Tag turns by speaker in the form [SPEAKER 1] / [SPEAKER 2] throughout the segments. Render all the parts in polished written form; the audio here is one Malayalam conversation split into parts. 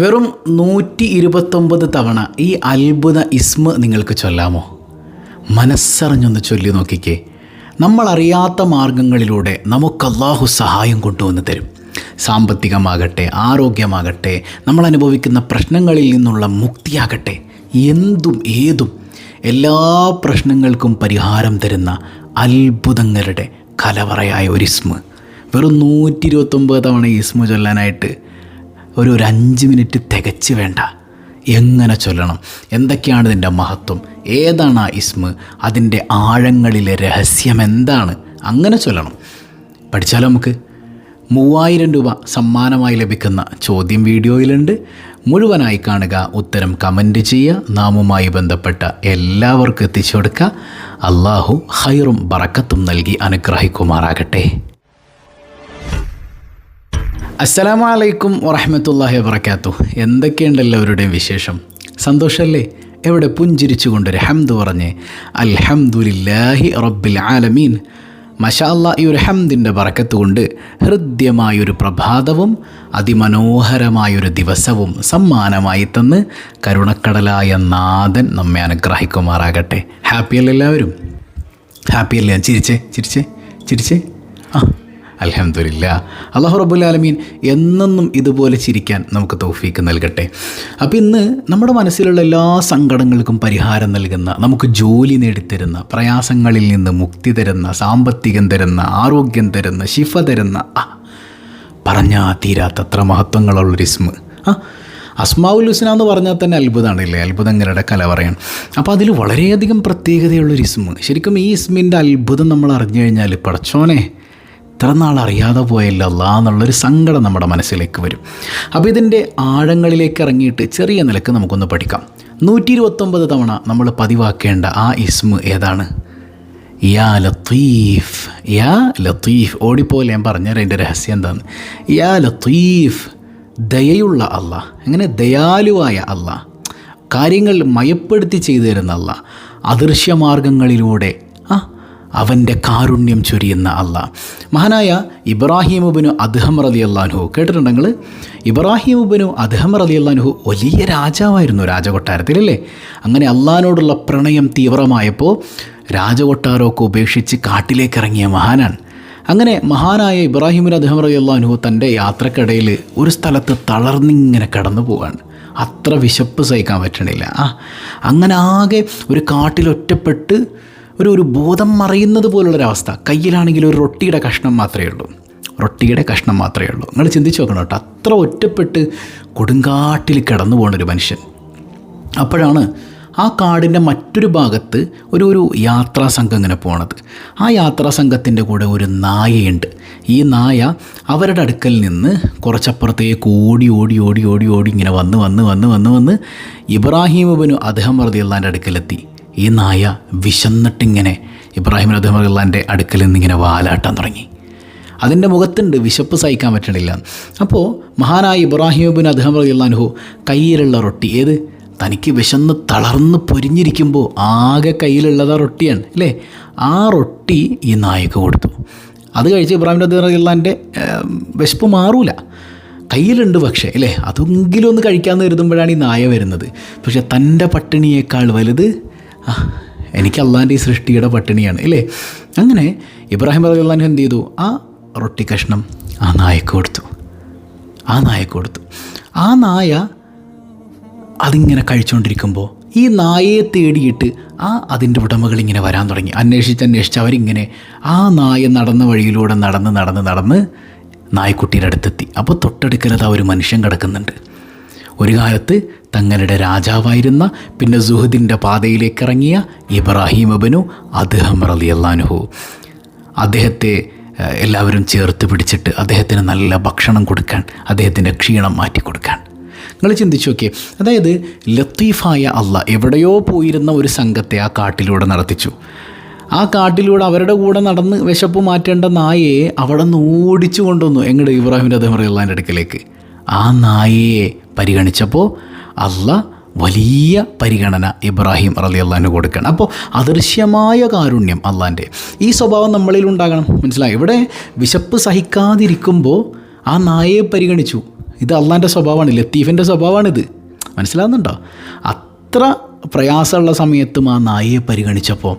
[SPEAKER 1] വെറും 129 തവണ ഈ അത്ഭുത ഇസ്മ നിങ്ങൾക്ക് ചൊല്ലാമോ? മനസ്സറിഞ്ഞൊന്ന് ചൊല്ലി നോക്കിക്കേ. നമ്മളറിയാത്ത മാർഗങ്ങളിലൂടെ നമുക്ക് അല്ലാഹു സഹായം കൊണ്ടുവന്ന് തരും. സാമ്പത്തികമാകട്ടെ, ആരോഗ്യമാകട്ടെ, നമ്മൾ അനുഭവിക്കുന്ന പ്രശ്നങ്ങളിൽ നിന്നുള്ള മുക്തിയാകട്ടെ, എന്തും ഏതും എല്ലാ പ്രശ്നങ്ങൾക്കും പരിഹാരം തരുന്ന അത്ഭുതങ്ങളുടെ കലവറയായ ഒരു ഇസ്മ. വെറും 129 തവണ ഈ ഇസ്മ ചൊല്ലാനായിട്ട് ഒരു 5 മിനിറ്റ് തികച്ച് വേണ്ട. എങ്ങനെ ചൊല്ലണം, എന്തൊക്കെയാണ് ഇതിൻ്റെ മഹത്വം, ഏതാണ് ആ ഇസ്മ, അതിൻ്റെ ആഴങ്ങളിലെ രഹസ്യം എന്താണ്, അങ്ങനെ ചൊല്ലണം. പഠിച്ചാലോ നമുക്ക്. 3000 രൂപ സമ്മാനമായി ലഭിക്കുന്ന ചോദ്യം വീഡിയോയിലുണ്ട്. മുഴുവനായി കാണുക, ഉത്തരം കമൻറ്റ് ചെയ്യുക, നാമുമായി ബന്ധപ്പെട്ട എല്ലാവർക്കും എത്തിച്ചു കൊടുക്കുക. അള്ളാഹു ഖൈറും ബറക്കത്തും നൽകി അനുഗ്രഹിക്കുമാറാകട്ടെ. അസ്സലാമു അലൈക്കും വറഹ്മത്തുള്ളാഹി വബറകാതുഹു. എന്തൊക്കെയുണ്ട് എല്ലാവരുടെയും വിശേഷം? സന്തോഷമല്ലേ? എവിടെ പുഞ്ചിരിച്ചു കൊണ്ടൊരു ഹംദ് പറഞ്ഞ് അൽഹംദുലില്ലാഹി റബ്ബിൽ ആലമീൻ. മാഷാ അല്ലാഹ്, ഈ ഒരു ഹംദിൻ്റെ ബറക്കത്ത് കൊണ്ട് ഹൃദ്യമായൊരു പ്രഭാതവും അതിമനോഹരമായൊരു ദിവസവും സമ്മാനമായി തന്ന് കരുണക്കടലായ നാഥൻ നമ്മെ അനുഗ്രഹിക്കുമാറാകട്ടെ. ഹാപ്പിയല്ലേ എല്ലാവരും? ഹാപ്പിയല്ലേ? ചിരിച്ചേ. അൽഹംദുലില്ലാ. അല്ലാഹു റബ്ബുൽ ആലമീൻ എന്നെന്നും ഇതുപോലെ ചിരിക്കാൻ നമുക്ക് തൗഫീക്ക് നൽകട്ടെ. അപ്പോൾ ഇന്ന് നമ്മുടെ മനസ്സിലുള്ള എല്ലാ സങ്കടങ്ങൾക്കും പരിഹാരം നൽകുന്ന, നമുക്ക് ജോലി നേടിത്തരുന്ന, പ്രയാസങ്ങളിൽ നിന്ന് മുക്തി തരുന്ന, സാമ്പത്തികം തരുന്ന, ആരോഗ്യം തരുന്ന, ശിഫ തരുന്ന, പറഞ്ഞാൽ തീരാത്തത്ര മഹത്വങ്ങളുള്ളൊരു ഇസ്മ. അസ്മാഉൽ ഹുസ്ന എന്ന് പറഞ്ഞാൽ തന്നെ അത്ഭുതമാണല്ലേ, അത്ഭുതങ്ങളുടെ കലവറയാണ്. അപ്പോൾ അതിൽ വളരെയധികം പ്രത്യേകതയുള്ളൊരു ഇസ്മ. ശരിക്കും ഈ ഇസ്മിൻ്റെ അത്ഭുതം നമ്മൾ അറിഞ്ഞു കഴിഞ്ഞാൽ പടച്ചോനെ ഇത്ര നാൾ അറിയാതെ പോയല്ലോ അല്ലാ എന്നുള്ളൊരു സങ്കടം നമ്മുടെ മനസ്സിലേക്ക് വരും. അപ്പോൾ ഇതിൻ്റെ ആഴങ്ങളിലേക്ക് ഇറങ്ങിയിട്ട് ചെറിയ നിലക്ക് നമുക്കൊന്ന് പഠിക്കാം. 129 തവണ നമ്മൾ പതിവാക്കേണ്ട ആ ഇസ്മ ഏതാണ്? യാ ലത്തീഫ്. യാ ലത്തീഫ്. ഓടിപ്പോലെ ഞാൻ പറഞ്ഞുതരാം അതിൻ്റെ രഹസ്യം എന്താണെന്ന്. യാ ലത്തീഫ്, ദയയുള്ള അല്ലാഹ്. അങ്ങനെ ദയാലുവായ അല്ലാഹ്, കാര്യങ്ങൾ മയപ്പെടുത്തി ചെയ്തു തരുന്ന അല്ലാഹ്, അദൃശ്യമാർഗങ്ങളിലൂടെ അവൻ്റെ കാരുണ്യം ചൊരിയുന്ന അല്ലാഹ്. മഹാനായ ഇബ്രാഹിം ഇബ്നു അദ്ഹം റളിയല്ലാഹു അൻഹു കേട്ടിട്ടുണ്ടെങ്കിൽ? ഇബ്രാഹിം ഇബ്നു അദ്ഹം റളിയല്ലാഹു അൻഹു വലിയ രാജാവായിരുന്നു രാജകൊട്ടാരത്തിലല്ലേ. അങ്ങനെ അള്ളാഹിനോടുള്ള പ്രണയം തീവ്രമായപ്പോൾ രാജകൊട്ടാരമൊക്കെ ഉപേക്ഷിച്ച് കാട്ടിലേക്ക് ഇറങ്ങിയ മഹാനാണ്. അങ്ങനെ മഹാനായ ഇബ്രാഹിം ഇബ്നു അദ്ഹം റളിയല്ലാഹു അൻഹു തൻ്റെ യാത്രക്കിടയിൽ ഒരു സ്ഥലത്ത് തളർന്നിങ്ങനെ കടന്നു പോവാണ്. അത്ര വിശപ്പ് സഹിക്കാൻ പറ്റണില്ല. അങ്ങനെ ആകെ ഒരു കാട്ടിലൊറ്റപ്പെട്ട് ഒരു ബോധം മറയുന്നത് പോലുള്ളൊരവസ്ഥ. കയ്യിലാണെങ്കിൽ ഒരു റൊട്ടിയുടെ കഷ്ണം മാത്രമേ ഉള്ളൂ. നിങ്ങൾ ചിന്തിച്ച് നോക്കണം കേട്ടോ, അത്ര ഒറ്റപ്പെട്ട് കൊടുങ്കാട്ടിൽ കിടന്നു പോകുന്നൊരു മനുഷ്യൻ. അപ്പോഴാണ് ആ കാടിൻ്റെ മറ്റൊരു ഭാഗത്ത് ഒരു യാത്രാ സംഘം ഇങ്ങനെ പോണത്. ആ യാത്രാ സംഘത്തിൻ്റെ കൂടെ ഒരു നായയുണ്ട്. ഈ നായ അവരുടെ അടുക്കൽ നിന്ന് കുറച്ചപ്പുറത്തേക്ക് ഓടി ഇങ്ങനെ വന്ന് ഇബ്രാഹിം ഇബ്നു അദ്ഹം റളിയല്ലാഹുവിൻ്റെ അടുക്കലെത്തി. ഈ നായ വിശന്നിട്ടിങ്ങനെ ഇബ്രാഹിം അദ്ഹം റളിയല്ലാഹുവിൻ്റെ അടുക്കൽ നിന്നിങ്ങനെ വാലാട്ടാൻ തുടങ്ങി. അതിൻ്റെ മുഖത്തുണ്ട് വിശപ്പ് സഹിക്കാൻ പറ്റണില്ല. അപ്പോൾ മഹാനായ ഇബ്രാഹിം ഇബ്നു അദ്ഹം റളിയല്ലാഹു അൻഹു കയ്യിലുള്ള റൊട്ടി, തനിക്ക് വിശന്ന് തളർന്ന് പൊരിഞ്ഞിരിക്കുമ്പോൾ ആകെ കയ്യിലുള്ളത് റൊട്ടിയാണ് അല്ലേ, ആ റൊട്ടി ഈ നായക്ക് കൊടുത്തു. അത് കഴിച്ച് ഇബ്രാഹിം അദ്ഹം റളിയല്ലാഹുവിൻ്റെ വിശപ്പ് മാറൂല, കയ്യിലുണ്ട് പക്ഷേ അല്ലേ, അതെങ്കിലും ഒന്ന് കഴിക്കാമെന്ന് കരുതുമ്പോഴാണ് ഈ നായ വരുന്നത്. പക്ഷേ തൻ്റെ പട്ടിണിയേക്കാൾ വലുത് എനിക്ക് അള്ളാൻ്റെ ഈ സൃഷ്ടിയുടെ പട്ടിണിയാണ് അല്ലേ. അങ്ങനെ ഇബ്രാഹിം റളിയല്ലാഹു അൻഹു എന്ത് ചെയ്തു? ആ റൊട്ടി കഷ്ണം ആ നായക്ക് കൊടുത്തു. ആ നായ അതിങ്ങനെ കഴിച്ചുകൊണ്ടിരിക്കുമ്പോൾ ഈ നായയെ തേടിയിട്ട് അതിൻ്റെ ഉടമകൾ ഇങ്ങനെ വരാൻ തുടങ്ങി. അന്വേഷിച്ച് അവരിങ്ങനെ ആ നായ നടന്ന വഴിയിലൂടെ നടന്ന് നായ്ക്കുട്ടിയുടെ അടുത്തെത്തി. അപ്പോൾ തൊട്ടടുക്കലത് ഒരു മനുഷ്യൻ കിടക്കുന്നുണ്ട്. ഒരു കാലത്ത് തങ്ങളുടെ രാജാവായിരുന്ന, പിന്നെ സുഹദിൻ്റെ പാതയിലേക്ക് ഇറങ്ങിയ ഇബ്രാഹിം ഇബ്നു അദ്ഹം റളിയല്ലാഹു അൻഹു. അദ്ദേഹത്തെ എല്ലാവരും ചേർത്ത് പിടിച്ചിട്ട് അദ്ദേഹത്തിന് നല്ല ഭക്ഷണം കൊടുക്കാൻ, അദ്ദേഹത്തിൻ്റെ ക്ഷീണം മാറ്റിക്കൊടുക്കാൻ. നിങ്ങൾ ചിന്തിച്ചു നോക്കിയേ, അതായത് ലത്തീഫായ അല്ലാഹ് എവിടെയോ പോയിരുന്ന ഒരു സംഘത്തെ ആ കാട്ടിലൂടെ നടത്തിച്ചു. ആ കാട്ടിലൂടെ അവരുടെ കൂടെ നടന്ന് വിശപ്പ് മാറ്റേണ്ട നായയെ അവിടെ നിന്ന് ഓടിച്ചു കൊണ്ടുവന്നു എങ്ങോട്ട്? ഇബ്രാഹിം അദ്ഹം റളിയല്ലാഹുവിൻ്റെ അടുക്കലേക്ക്. ആ നായയെ പരിഗണിച്ചപ്പോൾ അല്ലാഹ് വലിയ പരിഗണന ഇബ്രാഹിം റളിയല്ലാഹു അൻഹു കൊടുക്കണം. അപ്പോൾ അദൃശ്യമായ കാരുണ്യം അള്ളാൻ്റെ ഈ സ്വഭാവം നമ്മളിൽ ഉണ്ടാകണം. മനസ്സിലായി? ഇവിടെ വിശപ്പ് സഹിക്കാതിരിക്കുമ്പോൾ ആ നായയെ പരിഗണിച്ചു. ഇത് അള്ളാൻ്റെ സ്വഭാവമാണ്, ലത്തീഫിൻ്റെ സ്വഭാവമാണിത്. മനസ്സിലാകുന്നുണ്ടോ? അത്ര പ്രയാസമുള്ള സമയത്തും ആ നായയെ പരിഗണിച്ചപ്പോൾ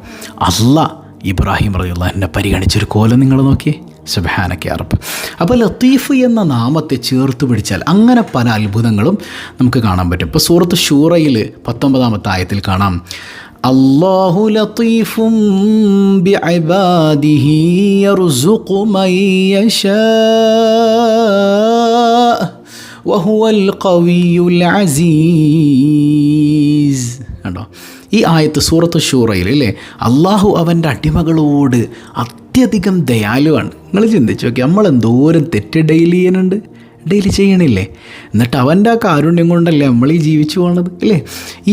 [SPEAKER 1] ഇബ്രാഹിം റളിയല്ലാഹുവിനെ പരിഗണിച്ചൊരു കോലം നിങ്ങൾ നോക്കിയേ. സുബ്ഹാനക യാ റബ്ബ്. അപ്പോൾ ലത്തീഫ് എന്ന നാമത്തെ ചേർത്ത് പിടിച്ചാൽ അങ്ങനെ പല അത്ഭുതങ്ങളും നമുക്ക് കാണാൻ പറ്റും. ഇപ്പോൾ സൂറത്ത് ശൂറയിൽ 19-ാമത്തെ ആയത്തിൽ കാണാം, അല്ലാഹു ലത്തീഫും ബിഇബാദിഹി യർസുഖു മൻ യശാ വഹുവൽ ഖവിയ്യുൽ അസീസ്. കണ്ടോ ഈ ആയത്ത് സൂറത്ത് ശൂറയിൽ അല്ലേ? അള്ളാഹു അവൻ്റെ അടിമകളോട് അത്യധികം ദയാലുവാണ്. നിങ്ങൾ ചിന്തിച്ച് നോക്കി, നമ്മൾ എന്തോരം തെറ്റ് ഡെയിലി ചെയ്യണില്ലേ? എന്നിട്ട് അവൻ്റെ ആ കാരുണ്യം കൊണ്ടല്ലേ നമ്മൾ ഈ ജീവിച്ചു പോകണത് അല്ലേ?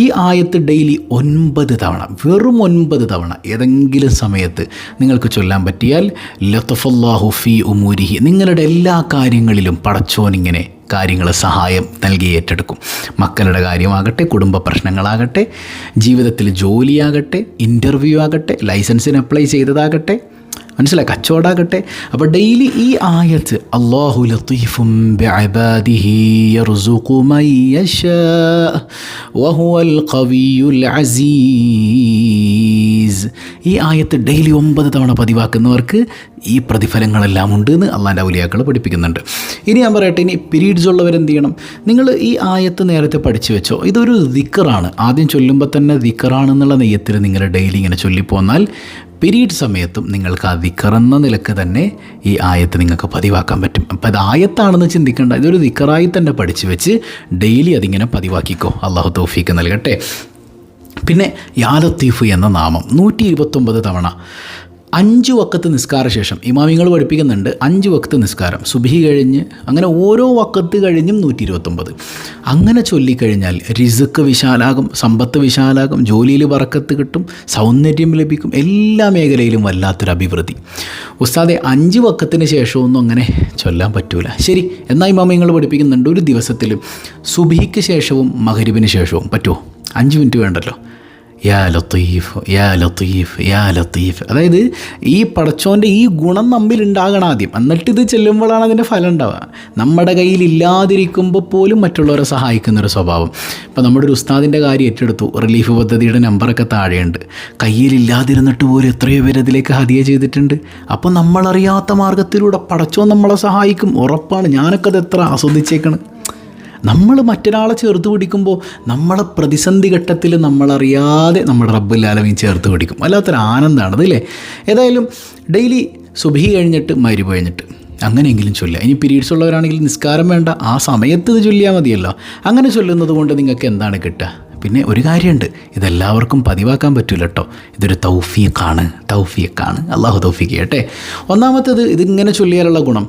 [SPEAKER 1] ഈ ആയത്ത് ഡെയിലി 9 തവണ, വെറും 9 തവണ ഏതെങ്കിലും സമയത്ത് നിങ്ങൾക്ക് ചൊല്ലാൻ പറ്റിയാൽ ലത്തഫല്ലാഹു ഫീ ഉമൂരിഹി, നിങ്ങളുടെ എല്ലാ കാര്യങ്ങളിലും പടച്ചോനിങ്ങനെ കാര്യങ്ങൾ സഹായം നൽകി ഏറ്റെടുക്കും. മക്കളുടെ കാര്യമാകട്ടെ, കുടുംബ പ്രശ്നങ്ങളാകട്ടെ, ജീവിതത്തിൽ ജോലിയാകട്ടെ, ഇൻ്റർവ്യൂ ആകട്ടെ, ലൈസൻസിന് അപ്ലൈ ചെയ്തതാകട്ടെ, മനസ്സിലായി, കച്ചവടമാകട്ടെ. അപ്പോൾ ഡെയിലി ഈ ആയത്ത് അല്ലാഹു ലത്തീഫും ബിഇബാദിഹി യർസുഖു മൻ യശാ വഹുവൽ ഖവിയ്യുൽ അസീസ്. ഈ ആയത്ത് ഡെയിലി 9 തവണ പതിവാക്കുന്നവർക്ക് ഈ പ്രതിഫലങ്ങളെല്ലാം ഉണ്ട് എന്ന് അള്ളാൻ്റെ ഔലിയാക്കൾ പഠിപ്പിക്കുന്നുണ്ട്. ഇനി ഞാൻ പറയട്ടെ, ഇനി പീരീഡ്സ് ഉള്ളവരെന്ത് ചെയ്യണം? നിങ്ങൾ ഈ ആയത്ത് നേരത്തെ പഠിച്ചു വെച്ചോ. ഇതൊരു ദിക്റാണ്. ആദ്യം ചൊല്ലുമ്പോൾ തന്നെ ദിക്റാണെന്നുള്ള നെയ്യത്തിൽ നിങ്ങൾ ഡെയിലി ഇങ്ങനെ ചൊല്ലിപ്പോന്നാൽ പീരീഡ് സമയത്തും നിങ്ങൾക്ക് ആ ദിക്റെന്ന നിലക്ക് തന്നെ ഈ ആയത്ത് നിങ്ങൾക്ക് പതിവാക്കാൻ പറ്റും. അപ്പോൾ അത് ആയത്താണെന്ന് ചിന്തിക്കേണ്ട, ഇതൊരു ദിക്റായി തന്നെ പഠിച്ചു വെച്ച് ഡെയിലി അതിങ്ങനെ പതിവാക്കിക്കോ. അള്ളാഹു തൗഫീക്ക് നൽകട്ടെ. പിന്നെ യാ ലത്തീഫ് എന്ന നാമം 129 തവണ 5 വക്കത്ത് നിസ്കാര ശേഷം ഇമാമിങ്ങൾ പഠിപ്പിക്കുന്നുണ്ട്. 5 വക്കത്ത് നിസ്കാരം, സുബ്ഹി കഴിഞ്ഞ്, അങ്ങനെ ഓരോ വക്കത്ത് കഴിഞ്ഞും 129 അങ്ങനെ ചൊല്ലിക്കഴിഞ്ഞാൽ റിസ്ക് വിശാലാകും, സമ്പത്ത് വിശാലാകും, ജോലിയിൽ ബറക്കത്ത് കിട്ടും, സൗന്ദര്യം ലഭിക്കും, എല്ലാ മേഖലയിലും വല്ലാത്തൊരു അഭിവൃദ്ധി. ഉസ്താദെ 5 വക്കത്തിന് ശേഷമൊന്നും അങ്ങനെ ചൊല്ലാൻ പറ്റൂല. ശരി, എന്നാൽ ഇമാമിങ്ങൾ പഠിപ്പിക്കുന്നുണ്ട് ഒരു ദിവസത്തിൽ സുബ്ഹിക്ക് ശേഷവും മഗ്രിബിന് ശേഷവും പറ്റുമോ? 5 മിനിറ്റ് വേണ്ടല്ലോ. യാ ലത്തീഫ് യാ ലത്തീഫ് യാ ലത്തീഫ്. അതായത് ഈ പടച്ചോൻ്റെ ഈ ഗുണം നമ്മിലുണ്ടാകണം ആദ്യം, എന്നിട്ടിത് ചെല്ലുമ്പോഴാണ് അതിൻ്റെ ഫലം ഉണ്ടാവുക. നമ്മുടെ കയ്യിലില്ലാതിരിക്കുമ്പോൾ പോലും മറ്റുള്ളവരെ സഹായിക്കുന്നൊരു സ്വഭാവം. ഇപ്പോൾ നമ്മുടെ ഒരു ഉസ്താദിൻ്റെ കാര്യം ഏറ്റെടുത്തു, റിലീഫ് പദ്ധതിയുടെ നമ്പറൊക്കെ താഴെയുണ്ട്. കയ്യിലില്ലാതിരുന്നിട്ട് പോലും എത്രയോ പേര് അതിലേക്ക് ഹദിയ ചെയ്തിട്ടുണ്ട്. അപ്പോൾ നമ്മളറിയാത്ത മാർഗത്തിലൂടെ പടച്ചോൻ നമ്മളെ സഹായിക്കും, ഉറപ്പാണ്. ഞാനൊക്കെ അത് എത്ര ആസ്വദിച്ചേക്കണം. നമ്മൾ മറ്റൊരാളെ ചേർത്ത് പിടിക്കുമ്പോൾ നമ്മളെ പ്രതിസന്ധി ഘട്ടത്തിൽ നമ്മളറിയാതെ നമ്മുടെ റബ്ബുൽ ആലമീൻ ചേർത്ത് പിടിക്കും. വല്ലാത്തൊരു ആനന്ദമാണത് അല്ലേ? ഏതായാലും ഡെയിലി സുബ്ഹി കഴിഞ്ഞിട്ട് മഗ്രിബ് കഴിഞ്ഞിട്ട് അങ്ങനെയെങ്കിലും ചൊല്ലുക. ഇനി പീരീഡ്സ് ഉള്ളവരാണെങ്കിൽ നിസ്കാരം വേണ്ട, ആ സമയത്ത് ഇത് ചൊല്ലിയാൽ മതിയല്ലോ. അങ്ങനെ ചൊല്ലുന്നത് കൊണ്ട് നിങ്ങൾക്ക് എന്താണ് കിട്ടുക? പിന്നെ ഒരു കാര്യമുണ്ട്, ഇതെല്ലാവർക്കും പതിവാക്കാൻ പറ്റില്ല കേട്ടോ. ഇതൊരു തൗഫീഖാണ്. അള്ളാഹു തൗഫീഖ് ചെയ്യട്ടെ. ഒന്നാമത്തേത്, ഇതിങ്ങനെ ചൊല്ലിയാലുള്ള ഗുണം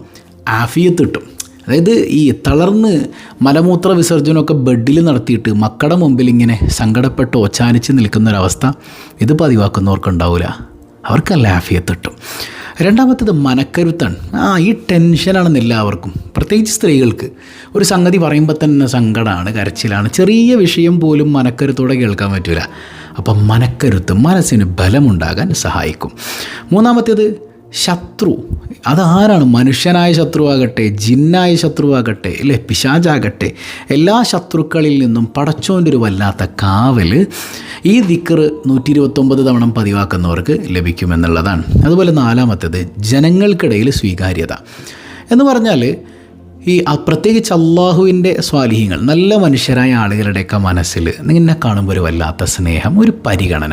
[SPEAKER 1] ആഫിയത്ത് കിട്ടും. അതായത് ഈ തളർന്ന് മലമൂത്ര വിസർജനമൊക്കെ ബെഡിൽ നടത്തിയിട്ട് മക്കളുടെ മുമ്പിൽ ഇങ്ങനെ സങ്കടപ്പെട്ട് ഓച്ചാനിച്ച് നിൽക്കുന്നൊരവസ്ഥ ഇത് പതിവാക്കുന്നവർക്കുണ്ടാവില്ല. അവർക്കല്ല ആഫിയത്ത് കിട്ടും. രണ്ടാമത്തേത് മനക്കരുത്താണ്. ഈ ടെൻഷനാണെന്ന് എല്ലാവർക്കും, പ്രത്യേകിച്ച് സ്ത്രീകൾക്ക്. ഒരു സംഗതി പറയുമ്പോൾ തന്നെ സങ്കടമാണ്, കരച്ചിലാണ്. ചെറിയ വിഷയം പോലും മനക്കരുത്തോടെ കേൾക്കാൻ പറ്റില്ല. അപ്പം മനക്കരുത്ത് മനസ്സിന് ബലമുണ്ടാകാൻ സഹായിക്കും. മൂന്നാമത്തേത് ശത്രു. അതാരാണ്? മനുഷ്യനായ ശത്രുവാകട്ടെ, ജിന്നായ ശത്രുവാകട്ടെ, അല്ലേ, പിശാചാകട്ടെ, എല്ലാ ശത്രുക്കളിൽ നിന്നും പടച്ചോൻ്റെ ഒരു വല്ലാത്ത കാവൽ ഈ ദിക്ർ 129 തവണ പതിവാക്കുന്നവർക്ക് ലഭിക്കുമെന്നുള്ളതാണ്. അതുപോലെ നാലാമത്തേത് ജനങ്ങൾക്കിടയിൽ സ്വീകാര്യത എന്ന് പറഞ്ഞാൽ ഈ പ്രത്യേകിച്ച് അള്ളാഹുവിൻ്റെ സ്വാലിഹീങ്ങൾ, നല്ല മനുഷ്യരായ ആളുകളുടെയൊക്കെ മനസ്സിൽ നിന്നെ കാണുമ്പോൾ ഒരു വല്ലാത്ത സ്നേഹം, ഒരു പരിഗണന,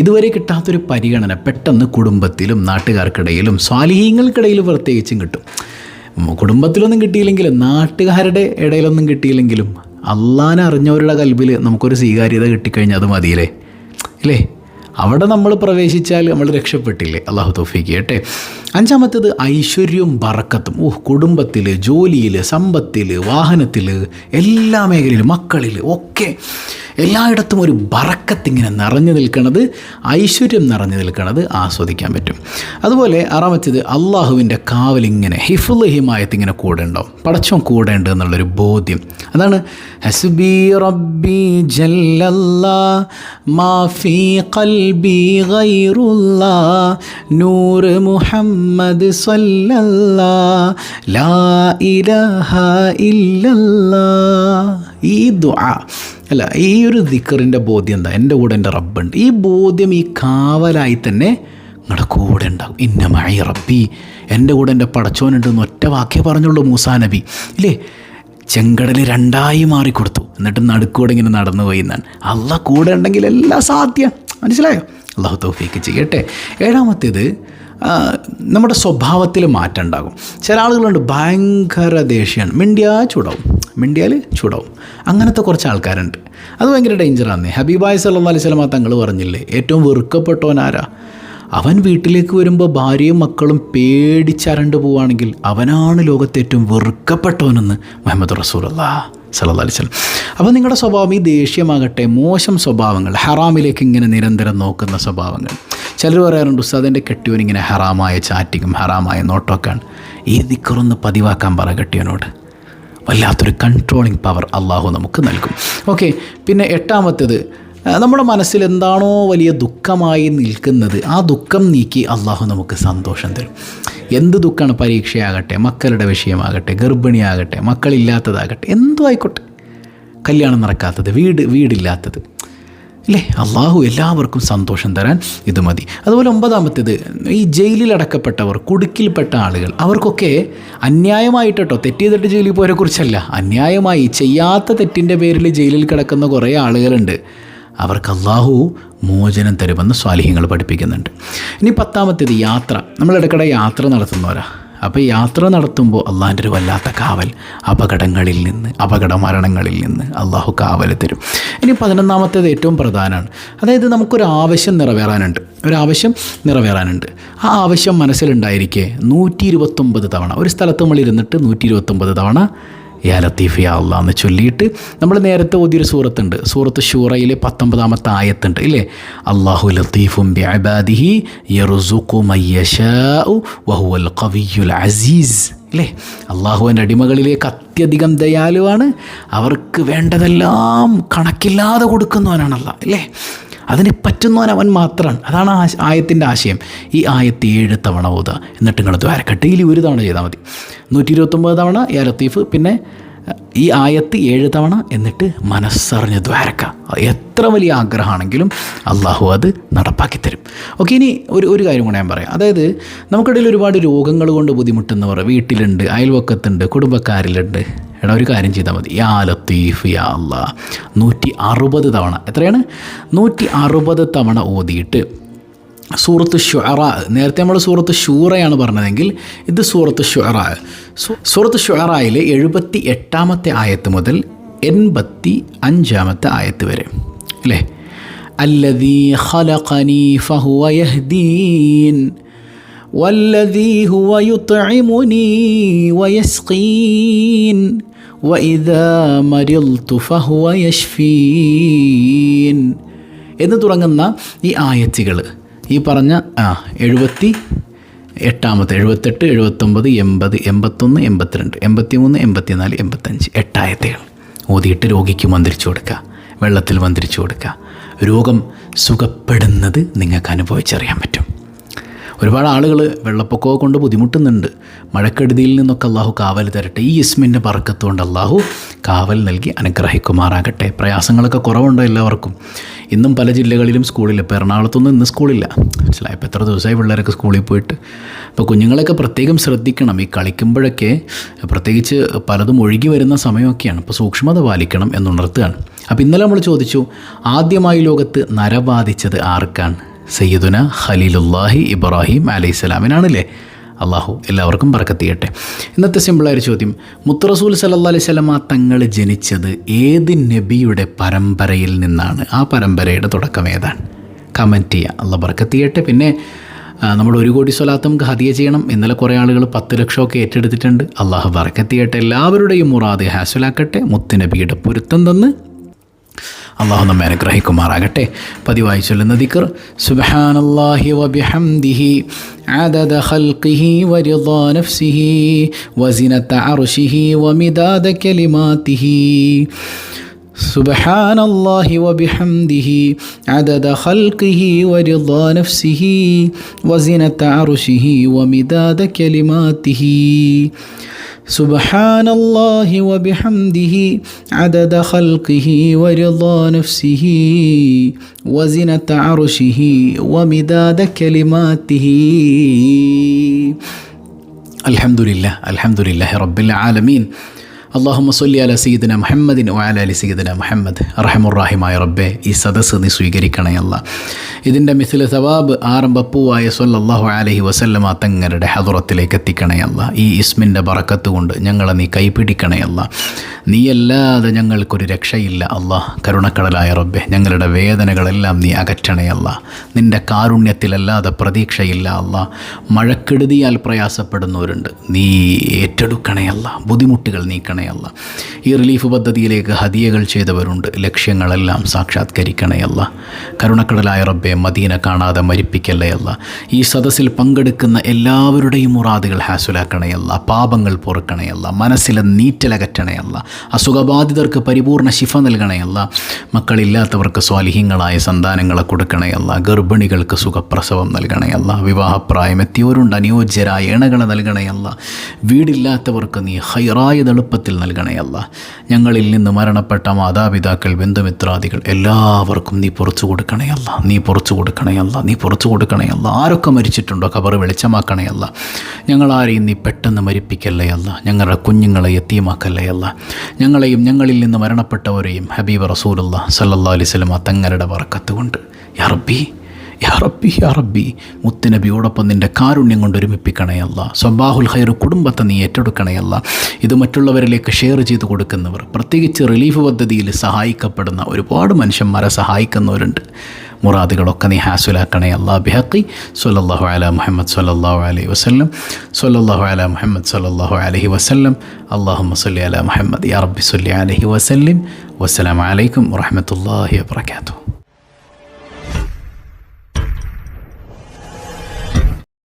[SPEAKER 1] ഇതുവരെ കിട്ടാത്തൊരു പരിഗണന പെട്ടെന്ന് കുടുംബത്തിലും നാട്ടുകാർക്കിടയിലും സ്വാലിഹീങ്ങൾക്കിടയിലും പ്രത്യേകിച്ചും കിട്ടും. കുടുംബത്തിലൊന്നും കിട്ടിയില്ലെങ്കിലും നാട്ടുകാരുടെ ഇടയിലൊന്നും കിട്ടിയില്ലെങ്കിലും അള്ളാനെ അറിഞ്ഞവരുടെ കൽബിൽ നമുക്കൊരു സ്വീകാര്യത കിട്ടിക്കഴിഞ്ഞാൽ അത് മതിയില്ലേ, ഇല്ലേ? അവിടെ നമ്മൾ പ്രവേശിച്ചാൽ നമ്മൾ രക്ഷപ്പെട്ടില്ലേ. അള്ളാഹു തൗഫീഖ് ചെയ്യട്ടെ. അഞ്ചാമത്തേത് ഐശ്വര്യവും ബറക്കത്തും. കുടുംബത്തിൽ, ജോലിയിൽ, സമ്പത്തിൽ, വാഹനത്തിൽ, എല്ലാ മേഖലയിലും, മക്കളിൽ ഒക്കെ എല്ലായിടത്തും ഒരു ബറക്കത്തിങ്ങനെ നിറഞ്ഞു നിൽക്കുന്നത്, ഐശ്വര്യം നിറഞ്ഞു നിൽക്കുന്നത് ആസ്വദിക്കാൻ പറ്റും. അതുപോലെ ആറാമത്തേത് അള്ളാഹുവിൻ്റെ കാവലിങ്ങനെ ഹിഫുൽ ഹിമായത്തിങ്ങനെ കൂടെ ഉണ്ടാവും, പടച്ചോൻ കൂടെ ഉണ്ട് എന്നുള്ളൊരു ബോധ്യം. അതാണ് ഹസ്ബി റബ്ബി ജല്ലല്ലാ മാ ഫീ ഖൽബി ഗൈറുല്ലാ നൂർ മുഹമ്മദ് സല്ലല്ലാ ലാ ഇലാഹ ഇല്ലല്ലാ. ഈ ദുആ അല്ല, ഈ ഒരു ദിക്റിൻ്റെ ബോധ്യം എന്താ? എൻ്റെ കൂടെ എൻ്റെ റബ്ബുണ്ട്. ഈ ബോധ്യം, ഈ കാവലായി തന്നെ നിങ്ങളുടെ കൂടെ ഉണ്ടാകും. ഇന്ന മഅ റബ്ബി, എൻ്റെ കൂടെ എൻ്റെ പടച്ചോനുണ്ടെന്ന് ഒറ്റ വാക്കേ പറഞ്ഞുള്ളൂ മൂസാ നബി ഇല്ലേ. ചെങ്കടൽ രണ്ടായി മാറിക്കൊടുത്തു, എന്നിട്ട് നടുക്കൂടെ ഇങ്ങനെ നടന്നു പോയി എന്നാണ്. അള്ളാഹ് കൂടെ ഉണ്ടെങ്കിൽ എല്ലാം സാധ്യം. മനസ്സിലായോ? അള്ളാഹു തൗഫീക്ക് ചെയ്യട്ടെ. ഏഴാമത്തേത് നമ്മുടെ സ്വഭാവത്തിൽ മാറ്റം ഉണ്ടാകും. ചില ആളുകളുണ്ട് ഭയങ്കര ദേഷ്യമാണ്, മിണ്ടിയാൽ ചൂടാവും. അങ്ങനത്തെ കുറച്ച് ആൾക്കാരുണ്ട്. അത് ഭയങ്കര ഡേഞ്ചറാണ്. ഹബീബായ് സല്ലല്ലാഹു അലൈഹി വസല്ലം തങ്ങൾ പറഞ്ഞില്ലേ, ഏറ്റവും വെറുക്കപ്പെട്ടവനാരാ? അവൻ വീട്ടിലേക്ക് വരുമ്പോൾ ഭാര്യയും മക്കളും പേടിച്ചരണ്ട് പോവുകയാണെങ്കിൽ അവനാണ് ലോകത്തെ ഏറ്റവും വെറുക്കപ്പെട്ടവനെന്ന് മുഹമ്മദ് റസൂലുള്ളാഹി സല്ലല്ലാഹു അലൈഹി വസല്ലം. അപ്പോൾ നിങ്ങളുടെ സ്വഭാവം, ഈ ദേഷ്യമാകട്ടെ, മോശം സ്വഭാവങ്ങൾ, ഹറാമിലേക്ക് ഇങ്ങനെ നിരന്തരം നോക്കുന്ന സ്വഭാവങ്ങൾ. ചിലർ പറയാറുണ്ട്, ഉസ്താദിൻ്റെ കെട്ടിയവൻ ഇങ്ങനെ ഹറാമായ ചാറ്റിങ്ങും ഹറാമായ നോട്ടമൊക്കെയാണ്. ഈ ദിക്റൊന്ന് പതിവാക്കാൻ പറ കെട്ടിയവനോട്. വല്ലാത്തൊരു കൺട്രോളിങ് പവർ അള്ളാഹു നമുക്ക് നൽകും. ഓക്കെ, പിന്നെ എട്ടാമത്തേത്, നമ്മുടെ മനസ്സിൽ എന്താണോ വലിയ ദുഃഖമായി നിൽക്കുന്നത്, ആ ദുഃഖം നീക്കി അള്ളാഹു നമുക്ക് സന്തോഷം തരും. എന്ത് ദുഃഖമാണ്? പരീക്ഷയാകട്ടെ, മക്കളുടെ വിഷയമാകട്ടെ, ഗർഭിണിയാകട്ടെ, മക്കളില്ലാത്തതാകട്ടെ, എന്തും ആയിക്കോട്ടെ, കല്യാണം നടക്കാത്തത്, വീടില്ലാത്തത് അല്ലേ, അള്ളാഹു എല്ലാവർക്കും സന്തോഷം തരാൻ ഇത് മതി. അതുപോലെ ഒമ്പതാമത്തേത്, ഈ ജയിലിലടക്കപ്പെട്ടവർ, കുടുക്കിൽപ്പെട്ട ആളുകൾ, അവർക്കൊക്കെ അന്യായമായിട്ട് കേട്ടോ, തെറ്റ് ചെയ്തിട്ട് ജയിലിൽ പോയവരെ കുറിച്ചല്ല, അന്യായമായി ചെയ്യാത്ത തെറ്റിൻ്റെ പേരിൽ ജയിലിൽ കിടക്കുന്ന കുറേ ആളുകളുണ്ട്. അവർക്ക് അള്ളാഹു മോചനം തരുമെന്ന് സ്വാലിഹ്യങ്ങൾ പഠിപ്പിക്കുന്നുണ്ട്. ഇനി പത്താമത്തേത് യാത്ര. നമ്മളിടയ്ക്കിടെ യാത്ര നടത്തുന്നവരാ. അപ്പോൾ യാത്ര നടത്തുമ്പോൾ അള്ളാഹിൻ്റെ ഒരു വല്ലാത്ത കാവൽ, അപകടങ്ങളിൽ നിന്ന്, അപകട മരണങ്ങളിൽ നിന്ന് അള്ളാഹു കാവൽ തരും. ഇനി 11ാമത്തേത് ഏറ്റവും പ്രധാനമാണ്. അതായത് നമുക്കൊരു ആവശ്യം നിറവേറാനുണ്ട്. ആ ആവശ്യം മനസ്സിലുണ്ടായിരിക്കെ 129 തവണ ഒരു സ്ഥലത്ത് നമ്മൾ ഇരുന്നിട്ട് 129 തവണ യാ ലത്തീഫ് യാ അല്ലാഹ് എന്ന് ചൊല്ലിയിട്ട്, നമ്മൾ നേരത്തെ ഓതിയൊരു സൂറത്തുണ്ട്, സൂറത്ത് ശൂറയിലെ 19ാമത്തെ ആയത്തുണ്ട് ഇല്ലേ, അല്ലാഹു ലത്തീഫും ബിഇബാദിഹി യർസുഖു മയ്യശാഉ വഹുവൽ ഖവിയ്യുൽ അസീസ് അല്ലേ. അള്ളാഹുവിൻ്റെ അടിമകളിലേക്ക് അത്യധികം ദയാലുവാണ്, അവർക്ക് വേണ്ടതെല്ലാം കണക്കില്ലാതെ കൊടുക്കുന്നവനാണ് അല്ലാഹ് അല്ലേ. അതിന് പറ്റുന്നവൻ അവൻ മാത്രമാണ്. അതാണ് ആയത്തിൻ്റെ ആശയം. ഈ ആയത്ത് 7 തവണ ഓതുക, എന്നിട്ട് നിങ്ങൾ ദ്വാരക്കട്ടെ. ഇതിൽ ഒരു തവണ ചെയ്താൽ മതി. 129 തവണ യാ ലത്തീഫ്, പിന്നെ ഈ ആയത്ത് 7 തവണ, എന്നിട്ട് മനസ്സറിഞ്ഞ് ദ്വാരക്ക. എത്ര വലിയ ആഗ്രഹമാണെങ്കിലും അള്ളാഹു അത് നടപ്പാക്കി തരും. ഓക്കെ, ഇനി ഒരു കാര്യം കൂടെ ഞാൻ പറയാം. അതായത് നമുക്കിടയിൽ ഒരുപാട് രോഗങ്ങൾ കൊണ്ട് ബുദ്ധിമുട്ടുന്നവർ വീട്ടിലുണ്ട്, അയൽവക്കത്തുണ്ട്, കുടുംബക്കാരിലുണ്ട്. എടാ, ഒരു കാര്യം ചെയ്താൽ മതി, യാ ലത്തീഫ് യാ അല്ലാഹ് 160 തവണ. എത്രയാണ്? 160 തവണ ഓതിയിട്ട് സൂറത്ത് ശുഅറാ, നേരത്തെ നമ്മൾ സൂറത്ത് ശൂറയാണ് പറഞ്ഞതെങ്കിൽ ഇത് സൂറത്ത് ശുഅറാ. സൂറത്ത് ശുഅറായിലെ 78ാമത്തെ ആയത്ത് മുതൽ 85ാമത്തെ ആയത്ത് വരെ അല്ലേ. അല്ലദീ ഖലഖനീ ഫഹുവ യഹ്ദീൻ വല്ലദീ ഹുവ യുത്ഇമുനീ വയസ്ഖീൻ വഇദാ മരിൽതു ഫഹുവ യശ്ഫീൻ എന്ന് തുടങ്ങുന്ന ഈ ആയത്തുകൾ, ഈ പറഞ്ഞ 78, 78, 79, 80, 81, 82, 83, 84, 85 8 ആയത്തുകൾ ഓതിയിട്ട് രോഗിക്ക് മന്ത്രിച്ചു കൊടുക്കുക, വെള്ളത്തിൽ മന്ത്രിച്ചു കൊടുക്കുക. രോഗം സുഖപ്പെടുന്നത് നിങ്ങൾക്ക് അനുഭവിച്ചറിയാൻ പറ്റും. ഒരുപാട് ആളുകൾ വെള്ളപ്പൊക്കമൊക്കെ കൊണ്ട് ബുദ്ധിമുട്ടുന്നുണ്ട്. മഴക്കെടുതിയിൽ നിന്നൊക്കെ അള്ളാഹു കാവൽ തരട്ടെ. ഈ ഇസ്മിൻ്റെ ബർക്കത്ത് കൊണ്ട് അള്ളാഹു കാവൽ നൽകി അനുഗ്രഹിക്കുമാറാകട്ടെ. പ്രയാസങ്ങളൊക്കെ കുറവുണ്ടോ എല്ലാവർക്കും? ഇന്നും പല ജില്ലകളിലും സ്കൂളില്ല. ഇപ്പോൾ എറണാകുളത്തൊന്നും ഇന്ന് സ്കൂളില്ല. മനസ്സിലായി? ഇപ്പോൾ എത്ര ദിവസമായി പിള്ളേരൊക്കെ സ്കൂളിൽ പോയിട്ട്. അപ്പോൾ കുഞ്ഞുങ്ങളെയൊക്കെ പ്രത്യേകം ശ്രദ്ധിക്കണം. ഈ കളിക്കുമ്പോഴൊക്കെ പ്രത്യേകിച്ച് പലതും ഒഴുകി വരുന്ന സമയമൊക്കെയാണ്. അപ്പോൾ സൂക്ഷ്മത പാലിക്കണം എന്നുണർത്തുകയാണ്. അപ്പോൾ ഇന്നലെ നമ്മൾ ചോദിച്ചു, ആദ്യമായി ലോകത്ത് നര ബാധിച്ചത് ആർക്കാണ്? സയ്യിദുന ഖലീലുല്ലാഹി ഇബ്രാഹിം അലൈഹിസ്സലാമിനാണല്ലേ. അള്ളാഹു എല്ലാവർക്കും ബർക്കത്ത് ചെയ്യട്ടെ. ഇന്നത്തെ സിമ്പിളായൊരു ചോദ്യം, മുത്തറസൂൽ സല്ലല്ലാഹു അലൈഹി വസല്ലമ തങ്ങൾ ജനിച്ചത് ഏത് നബിയുടെ പരമ്പരയിൽ നിന്നാണ്? ആ പരമ്പരയുടെ തുടക്കം ഏതാണ്? കമൻറ്റ് ചെയ്യുക. അള്ളാഹ് ബർക്കത്ത് ചെയ്യട്ടെ. പിന്നെ നമ്മൾ 1 കോടി സ്വലാത്തും ഹദിയ ചെയ്യണം. ഇന്നലെ കുറേ ആളുകൾ 10 ലക്ഷമൊക്കെ ഏറ്റെടുത്തിട്ടുണ്ട്. അള്ളാഹു ബർക്കത്ത് ചെയ്യട്ടെ. എല്ലാവരുടെയും മുറാദ് ഹാസിലാക്കട്ടെ. മുത്തുനബിയുടെ പൊരുത്തം തന്ന് അള്ളാഹു നമ്മെ അനുഗ്രഹിക്കുമാറാകട്ടെ. പതിവായി ചൊല്ലുന്ന ദിക്ർ സുബ്ഹാനല്ലാഹി വബിഹംദിഹി عدد خلقه ورضا نفسه وزنة عرشه ومداد كلماته. سبحان الله وبحمده عدد خلقه ورضا نفسه وزنة عرشه ومداد كلماته. سبحان الله وبحمده عدد خلقه ورضا نفسه وزنة عرشه ومداد كلماته. الحمد لله رب العالمين. അല്ലാഹുമ്മ സ്വല്ലി അലാ സയ്യിദിന മുഹമ്മദിൻ വഅലാ അലി സയ്യിദിന മുഹമ്മദ്. റഹ്മുർ-റഹീമായ റബ്ബേ, ഈ സദസ്സ് നീ സ്വീകരിക്കണേ അല്ലാ. ഇതിൻ്റെ മിസ്ല സവാബ് ആരംഭപ്പൂവായ സ്വല്ലല്ലാഹു അലൈഹി വസല്ലമ തങ്ങളുടെ ഹദറത്തിലേക്ക് എത്തിക്കണേ അല്ലാ. ഈ ഇസ്മിൻ്റെ ബറക്കത്ത് കൊണ്ട് ഞങ്ങളെ നീ കൈപിടിക്കണേ അല്ലാ. നീയല്ലാതെ ഞങ്ങൾക്കൊരു രക്ഷയില്ല അല്ലാ. കരുണക്കടലായ റബ്ബേ, ഞങ്ങളുടെ വേദനകളെല്ലാം നീ അകറ്റണേ അല്ലാ. നിൻ്റെ കാരുണ്യത്തിലല്ലാതെ പ്രതീക്ഷയില്ല അല്ലാ. മഴക്കെടുതിയാൽ പ്രയാസപ്പെടുന്നവരുണ്ട്, നീ ഏറ്റെടുക്കണേ അല്ലാ. ബുദ്ധിമുട്ടുകൾ നീക്കണേ അല്ല. ഈ റിലീഫ് പദ്ധതിയിലേക്ക് ഹദിയകൾ ചെയ്തവരുണ്ട്, ലക്ഷ്യങ്ങളെല്ലാം സാക്ഷാത്കരിക്കണേ അല്ല. കരുണക്കടലായ റബ്ബെ, മദീന കാണാതെ മരിപ്പിക്കല്ലേ അല്ല. ഈ സദസ്സിൽ പങ്കെടുക്കുന്ന എല്ലാവരുടെയും മുറാദുകൾ ഹാസുലാക്കണേ അല്ല. പാപങ്ങൾ പൊറുക്കണേ അല്ല. മനസ്സിലെ നീറ്റലകറ്റണേ അല്ല. അസുഖബാധിതർക്ക് പരിപൂർണ്ണ ശിഫ നൽകണേ അല്ല. മക്കളില്ലാത്തവർക്ക് സ്വാലിഹീങ്ങളായ സന്താനങ്ങളെ കൊടുക്കണേ അല്ല. ഗർഭിണികൾക്ക് സുഖപ്രസവം നൽകണേ അല്ല. വിവാഹപ്രായം എത്തിയവരുണ്ട്, അനുയോജ്യരായ ഇണകളെ നൽകണേ അല്ല. വീടില്ലാത്തവർക്ക് നീ ഹൈറായ എളുപ്പത്തിൽ നൽകണേ അല്ല. ഞങ്ങളിൽ നിന്ന് മരണപ്പെട്ട മാതാപിതാക്കൾ, ബന്ധുമിത്രാദികൾ എല്ലാവർക്കും നീ പുറത്തു കൊടുക്കണേ അല്ല. നീ പുറത്തു കൊടുക്കണേ അല്ല. നീ പുറത്തു കൊടുക്കണേ അല്ല. ആരൊക്കെ മരിച്ചിട്ടുണ്ടോ ഖബർ വെളിച്ചമാക്കണേ അല്ല. ഞങ്ങളാരെയും നീ പെട്ടെന്ന് മരിപ്പിക്കല്ലേ അല്ല. ഞങ്ങളുടെ കുഞ്ഞുങ്ങളെ യതീമാക്കല്ലേ അല്ല. ഞങ്ങളെയും ഞങ്ങളിൽ നിന്ന് മരണപ്പെട്ടവരെയും ഹബീബ് റസൂലുള്ളാഹി സ്വല്ലല്ലാഹു അലൈഹി വസല്ലം തങ്ങളുടെ ബറക്കത്ത് കൊണ്ട് യാ റബ്ബി, യാ റബ്ബി, യാ റബ്ബി, മുത്തുനബിയോടൊപ്പം നിൻ്റെ കാരുണ്യം കൊണ്ട് ഒരുമിപ്പിക്കണേ അല്ല. സ്വബാഹുൽ ഖൈർ കുടുംബത്തെ നീ ഏറ്റെടുക്കണേ അല്ല. ഇത് മറ്റുള്ളവരിലേക്ക് ഷെയർ ചെയ്ത് കൊടുക്കുന്നവർ, പ്രത്യേകിച്ച് റിലീഫ് പദ്ധതിയിൽ സഹായിക്കപ്പെടുന്ന ഒരുപാട് മനുഷ്യന്മാരെ സഹായിക്കുന്നവരുണ്ട്. മുറാദുകളൊക്കെ നീ ഹാസുലാക്കണേ അല്ലാ. ബിഹഖി സ്വല്ലല്ലാഹു അലാ മുഹമ്മദ് സ്വല്ലല്ലാഹു അലൈഹി വസല്ലം, സ്വല്ലല്ലാഹു അലാ മുഹമ്മദ് സ്വല്ലല്ലാഹു അലൈഹി വസല്ലം. അല്ലാഹുമ്മ സ്വല്ലി അലാ മുഹമ്മദ് യാ റബ്ബി സ്വല്ലി അലൈഹി വസല്ലം. വസ്സലാമു അലൈക്കും വറഹ്മത്തുള്ളാഹി വബറകാതുഹു.